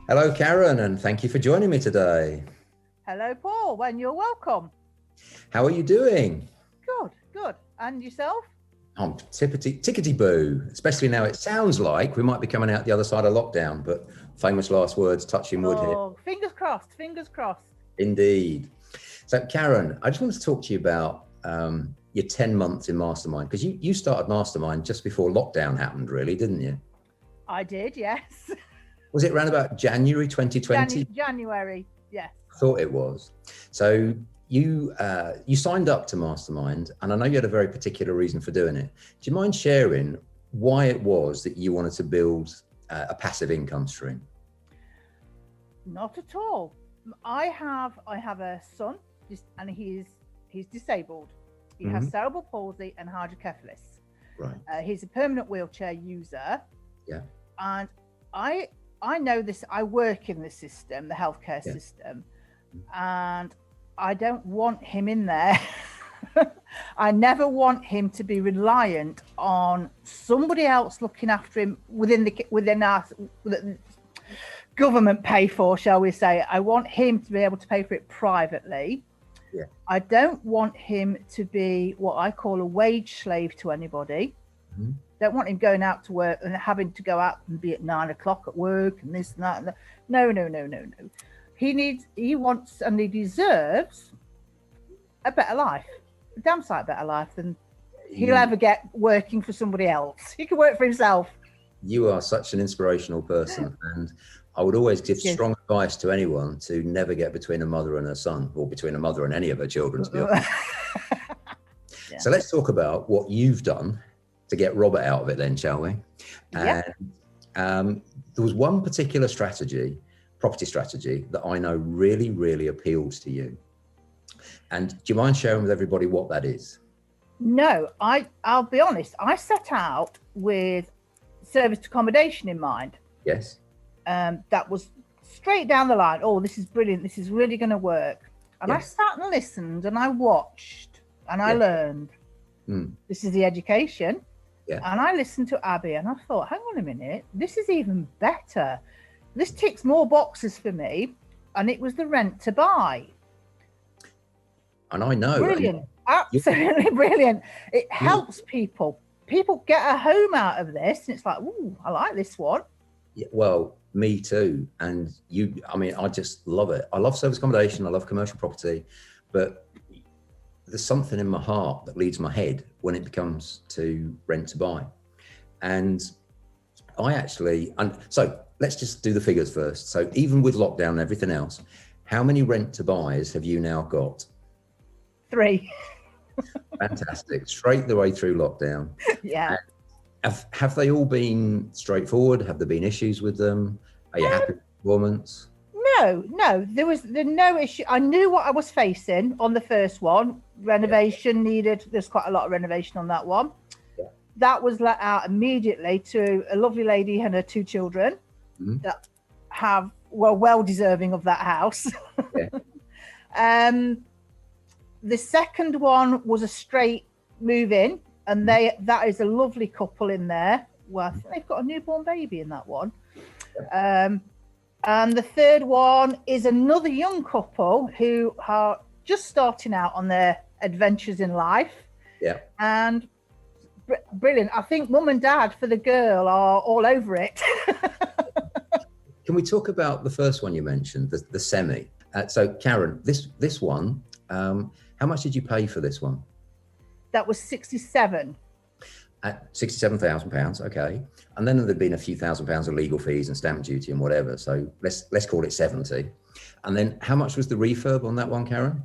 Hello, Karen, and thank you for joining me today. Hello, Paul. When you're welcome. How are you doing? Good, good. And yourself? I'm tickety-boo, especially now it sounds like we might be coming out the other side of lockdown, but famous last words, touching wood here. Oh, fingers crossed, fingers crossed. Indeed. So, Karen, I just wanted to talk to you about your 10 months in Mastermind, because you started Mastermind just before lockdown happened, really, didn't you? I did, yes. Was it around about January 2020? January, yes. I thought it was. So you signed up to Mastermind, and I know you had a very particular reason for doing it. Do you mind sharing why it was that you wanted to build a passive income stream? Not at all. I have a son, and he's disabled. He has cerebral palsy and hydrocephalus. Right. He's a permanent wheelchair user. Yeah. And I know this. I work in the system, the healthcare system, and I don't want him in there. I never want him to be reliant on somebody else looking after him within our government pay for, shall we say. I want him to be able to pay for it privately. Yeah. I don't want him to be what I call a wage slave to anybody. Don't want him going out to work and having to go out and be at 9 o'clock at work and this and that. And that. No. He wants and he deserves a better life, a damn sight better life than he'll ever get working for somebody else. He can work for himself. You are such an inspirational person, and I would always give strong advice to anyone to never get between a mother and her son, or between a mother and any of her children, to be honest. So let's talk about what you've done to get Robert out of it then, shall we? Yep. And there was one particular property strategy, that I know really, really appealed to you. And do you mind sharing with everybody what that is? No, I'll be honest. I set out with serviced accommodation in mind. Yes. That was straight down the line. Oh, this is brilliant. This is really going to work. And I sat and listened and I watched and I learned. This is the education. Yeah. And I listened to Abby and I thought, hang on a minute, this is even better. This ticks more boxes for me. And it was the rent to buy. And I know. Brilliant. Absolutely brilliant. It helps people. People get a home out of this. And it's like, ooh, I like this one. Yeah, well, me too. And I just love it. I love service accommodation. I love commercial property. But there's something in my heart that leads my head when it becomes to rent to buy. And so let's just do the figures first. So even with lockdown and everything else, how many rent to buys have you now got? 3. Fantastic. Straight the way through lockdown. Yeah. Have they all been straightforward? Have there been issues with them? Are you happy with performance? No, there was no issue. I knew what I was facing on the first one. Renovation needed. There's quite a lot of renovation on that one. Yeah. That was let out immediately to a lovely lady and her 2 children that were well deserving of that house. Yeah. The second one was a straight move in, and that is a lovely couple in there. Well, I think they've got a newborn baby in that one. And the third one is another young couple who are just starting out on their adventures in life. Yeah. And brilliant. I think mum and dad for the girl are all over it. Can we talk about the first one you mentioned, the semi? So Karen, this one, how much did you pay for this one? That was 67. At £67,000, okay. And then there'd been a few £1,000s of legal fees and stamp duty and whatever. So let's call it 70. And then how much was the refurb on that one, Karen?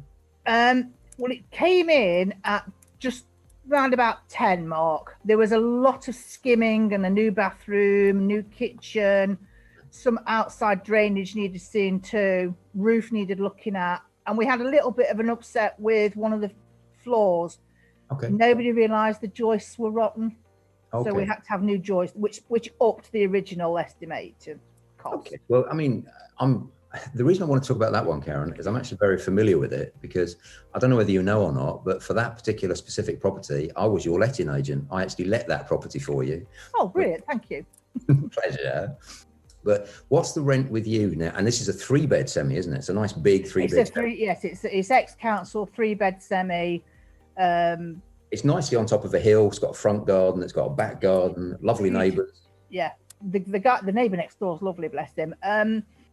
Well, it came in at just round about 10 mark. There was a lot of skimming and a new bathroom, new kitchen, some outside drainage needed seeing too, roof needed looking at. And we had a little bit of an upset with one of the floors. Okay. Nobody realised the joists were rotten. Okay. So we had to have new joists, which upped the original estimated cost. Okay. Well, I mean, the reason I want to talk about that one, Karen, is I'm actually very familiar with it, because I don't know whether you know or not, but for that particular specific property, I was your letting agent. I actually let that property for you. Oh, brilliant. Thank you. Pleasure. But what's the rent with you now? And this is a 3-bed semi, isn't it? It's a nice big 3-bed. Yes, it's ex-council 3-bed semi. It's nicely on top of a hill. It's got a front garden. It's got a back garden. Lovely neighbours. Yeah, the neighbour next door is lovely, bless him.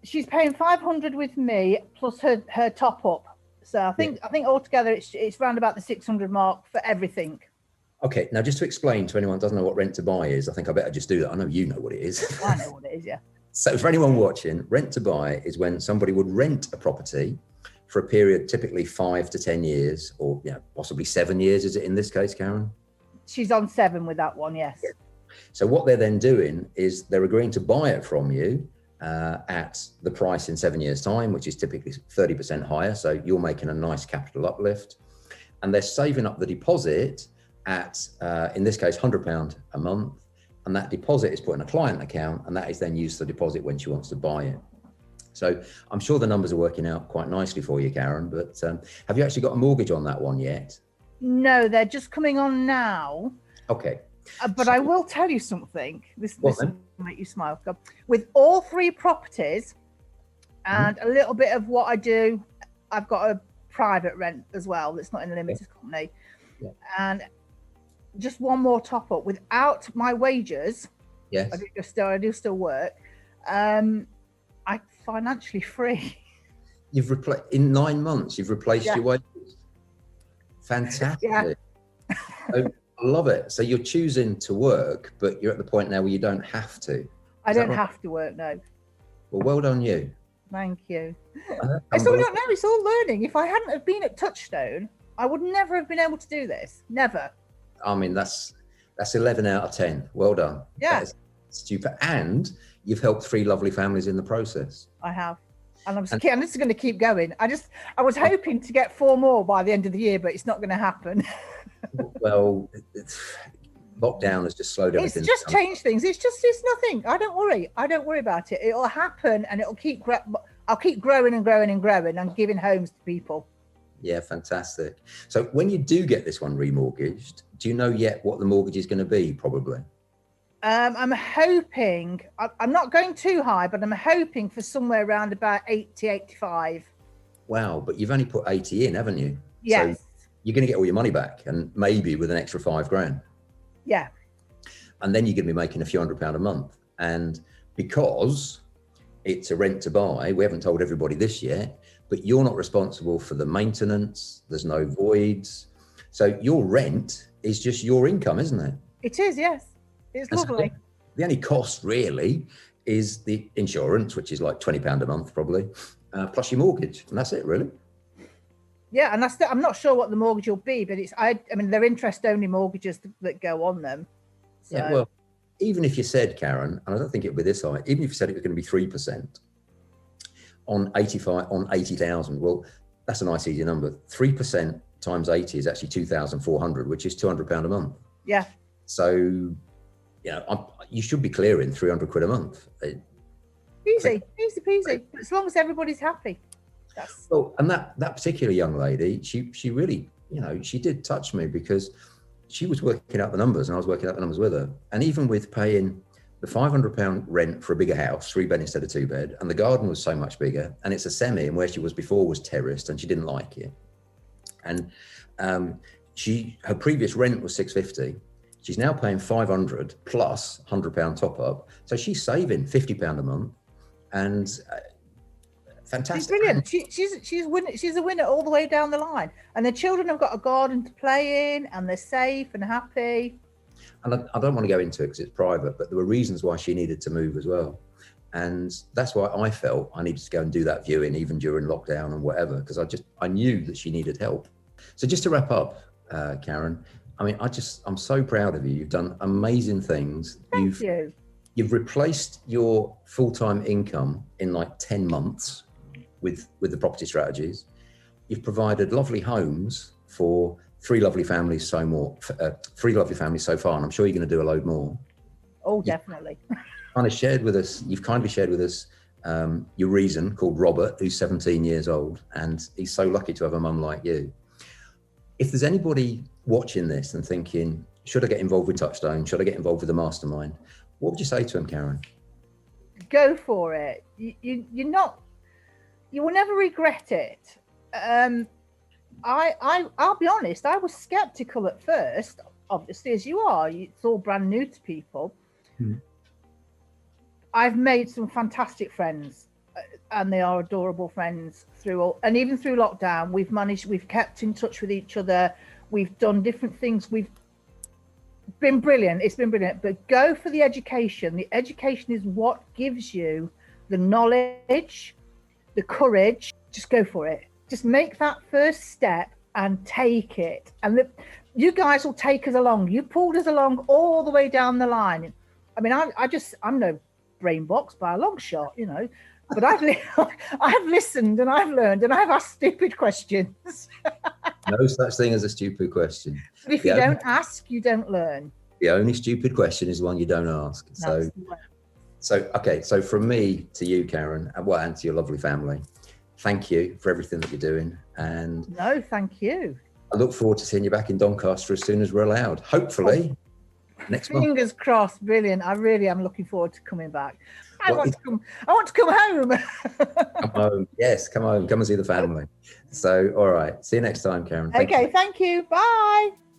She's paying 500 with me plus her top up. So I think altogether it's around about the 600 mark for everything. Okay, now just to explain to anyone who doesn't know what rent to buy is, I think I better just do that. I know you know what it is. I know what it is, yeah. So for anyone watching, rent to buy is when somebody would rent a property for a period, typically 5 to 10 years, or possibly 7 years. Is it in this case, Karen? She's on 7 with that one, yes. Yeah. So what they're then doing is they're agreeing to buy it from you at the price in 7 years' time, which is typically 30% higher. So you're making a nice capital uplift, and they're saving up the deposit at, in this case, £100 a month. And that deposit is put in a client account, and that is then used for deposit when she wants to buy it. So I'm sure the numbers are working out quite nicely for you, Karen, but have you actually got a mortgage on that one yet? No, they're just coming on now. Okay. But I will tell you something. This will make you smile. With all 3 properties and a little bit of what I do, I've got a private rent as well that's not in a limited company. Yeah. And just one more top up. Without my wages, yes, I do still work. I'm financially free. You've replaced in 9 months. You've replaced your wages. Fantastic. Yeah. I love it. So you're choosing to work, but you're at the point now where you don't have to. I don't have to work, no. Well, well done you. Thank you. I still don't know. It's all learning. If I hadn't have been at Touchstone, I would never have been able to do this. Never. I mean, that's 11 out of 10. Well done. Yeah. That's stupid. And you've helped 3 lovely families in the process. I have. And this is going to keep going. I was hoping to get 4 more by the end of the year, but it's not going to happen. Well, lockdown has just slowed everything. It's just changed things. It's nothing. I don't worry about it. It'll happen, and I'll keep growing and growing and growing and giving homes to people. Yeah, fantastic. So when you do get this one remortgaged, do you know yet what the mortgage is going to be? Probably. I'm hoping, I'm not going too high, but I'm hoping for somewhere around about 80, 85. Wow, but you've only put 80 in, haven't you? Yes. So you're going to get all your money back, and maybe with an extra £5,000. Yeah. And then you're going to be making a few £100 a month. And because it's a rent to buy, we haven't told everybody this yet, but you're not responsible for the maintenance. There's no voids. So your rent is just your income, isn't it? It is, yes. It's lovely. So the only cost really is the insurance, which is like £20 a month probably, plus your mortgage. And that's it really. Yeah, and I'm not sure what the mortgage will be, but I mean, they're interest-only mortgages that go on them. So. Yeah, well, even if you said, Karen, and I don't think it would be this high, even if you said it was going to be 3% on 80,000, well, that's a nice easy number. 3% times 80 is actually 2,400, which is £200 a month. Yeah. So, you should be clearing 300 quid a month. Easy peasy. As long as everybody's happy. Well, and that particular young lady, she really, she did touch me because she was working out the numbers and I was working out the numbers with her. And even with paying the £500 rent for a bigger house, 3-bed instead of 2-bed, and the garden was so much bigger, and it's a semi, and where she was before was terraced, and she didn't like it. And her previous rent was £650. She's now paying £500 plus £100 top up. So she's saving £50 a month, and fantastic. She's brilliant. She's a winner all the way down the line. And the children have got a garden to play in, and they're safe and happy. And I don't want to go into it because it's private, but there were reasons why she needed to move as well. And that's why I felt I needed to go and do that viewing even during lockdown and whatever, because I knew that she needed help. So just to wrap up, Karen, I mean, I'm so proud of you. You've done amazing things. Thank you. You've replaced your full-time income in like 10 months with the property strategies. You've provided lovely homes for 3 lovely families so far, and I'm sure you're going to do a load more. Oh, definitely. You've kindly shared with us your reason, called Robert, who's 17 years old, and he's so lucky to have a mum like you. If there's anybody watching this and thinking, should I get involved with Touchstone? Should I get involved with the mastermind? What would you say to him, Karen? Go for it. You're not. You will never regret it. I'll be honest. I was skeptical at first, obviously, as you are. It's all brand new to people. I've made some fantastic friends, and they are adorable friends and even through lockdown, we've kept in touch with each other. We've done different things. We've been brilliant. It's been brilliant. But go for the education. The education is what gives you the knowledge, the courage. Just go for it. Just make that first step and take it. And you guys will take us along. You pulled us along all the way down the line. I mean, I'm no brain box by a long shot, you know, but I've listened and I've learned and I've asked stupid questions. No such thing as a stupid question. But if you don't ask, you don't learn. The only stupid question is one you don't ask. So from me to you, Karen, and to your lovely family, thank you for everything that you're doing. And no, thank you. I look forward to seeing you back in Doncaster as soon as we're allowed. Hopefully next month. Fingers crossed. Brilliant. I really am looking forward to coming back. I want to come home. Come home. Yes, come home. Come and see the family. So, all right. See you next time, Karen. Okay, thank you. Bye.